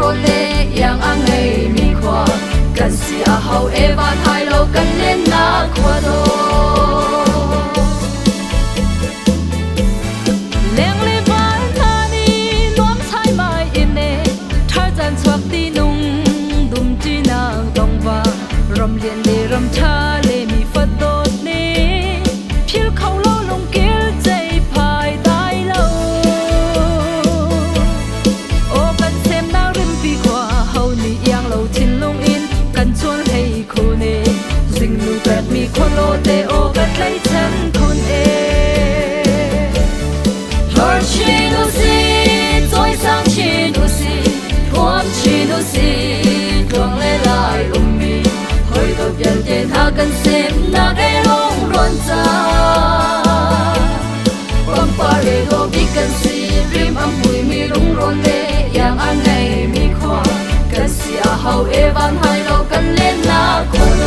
rôn lệ yang ang ngày mi khoaกันเสียเฮาเอวาไทยเรากันเล่นนาขวดโดเลี้ยงเลยบ้านนานีล้อมชายไม้อินเน่ท่าจันสวักตีนุ่งดุมจีนางตองว่ารำเลียนเลรำชาเลมีฟัดโดดเน่พิลเขาโลลงเกลใจพายตายเราโอ้กันเซมนาริมปีกว่าเฮานี่ยังเราทิ้นลงอินกันชวนให้คู่เน่สิ่งนูแบบมีคนโลเตโอกันไล่ฉันคนเอฮอร์ชิโนซีจอยสังชิโนซีทวมชิโนซีดวงเล่ลายลมมีเฮ้ยตัวเปลี่ยนเดินหากันเซมนาเอลงร้อนใจบังปาเรโดบิกันซีริมอัมพุยมีลงร้อนเล่ยังอันไงมีความกันเสียเฮาเอวันให้เรากันเล่นนาคนโล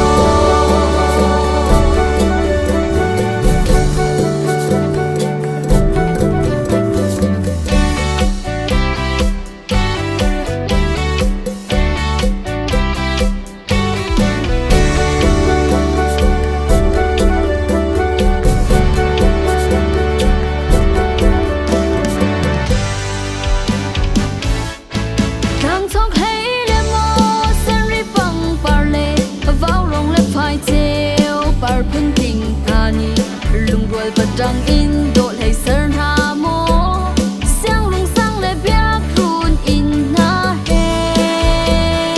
Trăng in độ hay sơn hà mô sáng lung sáng lệ biếc run in na he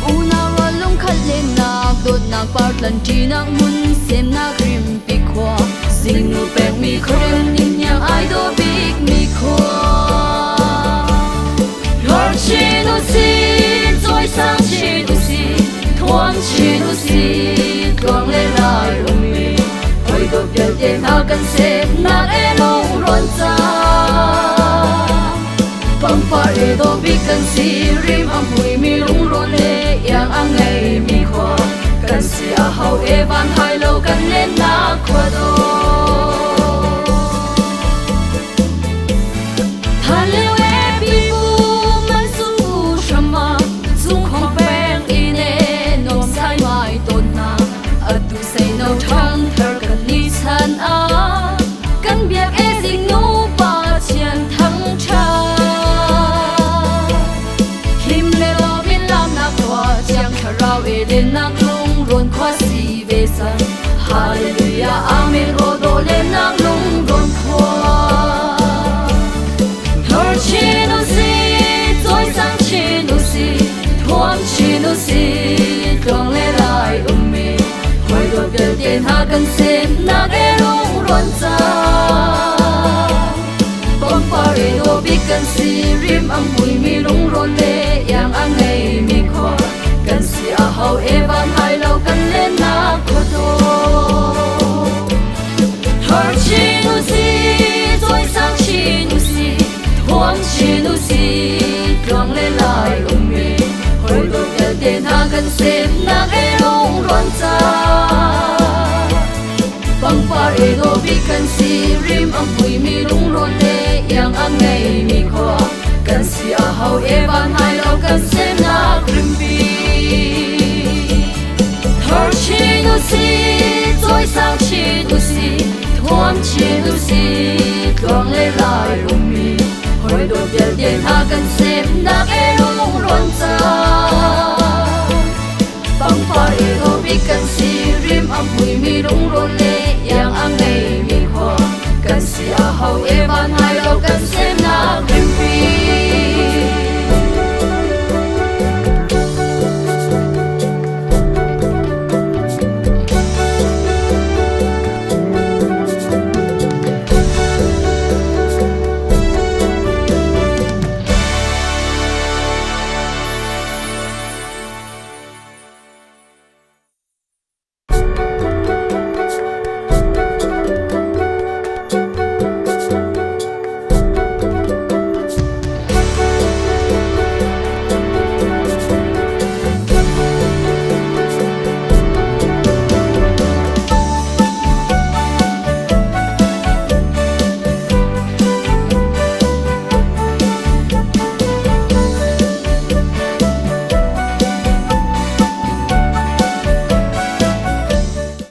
u na ra lung khát lên na đột na part lần chi na mun xem na grim bị khoa dinh ngủ bẹt mi khơi in nhang ai do big mi khoa lor chi no si joy sang chi no si thuang chi no si quang lệ lại mi đồ biểu tiền thao cần xem nát e lông rộn ra băng pha e đồ bị cần si rim âm mùi mi lung rộn lệ yang ang ngày mi khoa cần si a hậu e van hai lâu cần lên na khoa đồ tha leo e bi bu man su shama dung không beng ine nom sai mai tôn na adu say no thang thar thân a căn biệt e dinh nô ba chiến thắng cha him lê lo bin lam na khoa chiang thà rao e lên na lung run khoa si về san hallelujah amen o do lên na lung run khoa thor chi no si joy sang chi no si thuam chi no si trong lê lại mi hồi đồ biểu tiền ha cần xem na ghé lung rộn ra bóng pha rê đồ bị cần si rim âm mùi mi lung rộn lệ yang ang ngày mi khoa cần si a hậu e van hai lâu cần lên na khoa đồ thor chi nu si joy sang chi nu si thuang chi nu si quang lệ lại lung mi hồi đồ biểu tiền ha cần xem na ghé lung rộn ra băng pha rê đồ bị cần si rim âm mùi mi lung rộn lệ yang ang ngày mi khoa cần si a hậu e van hai lâu cần xem na grim bi thor chi nu si joy sang chi nu si thuam chi nu si quang lệ lại lung mi hồi đồ biểu tiền ha cần xem na e lung rộn ra băng pha rê đồ bị cần si rim âm mùi mi lung rộn lệ yang ang ngày mi khoa cần si a hậu e van hai lâu cần xem na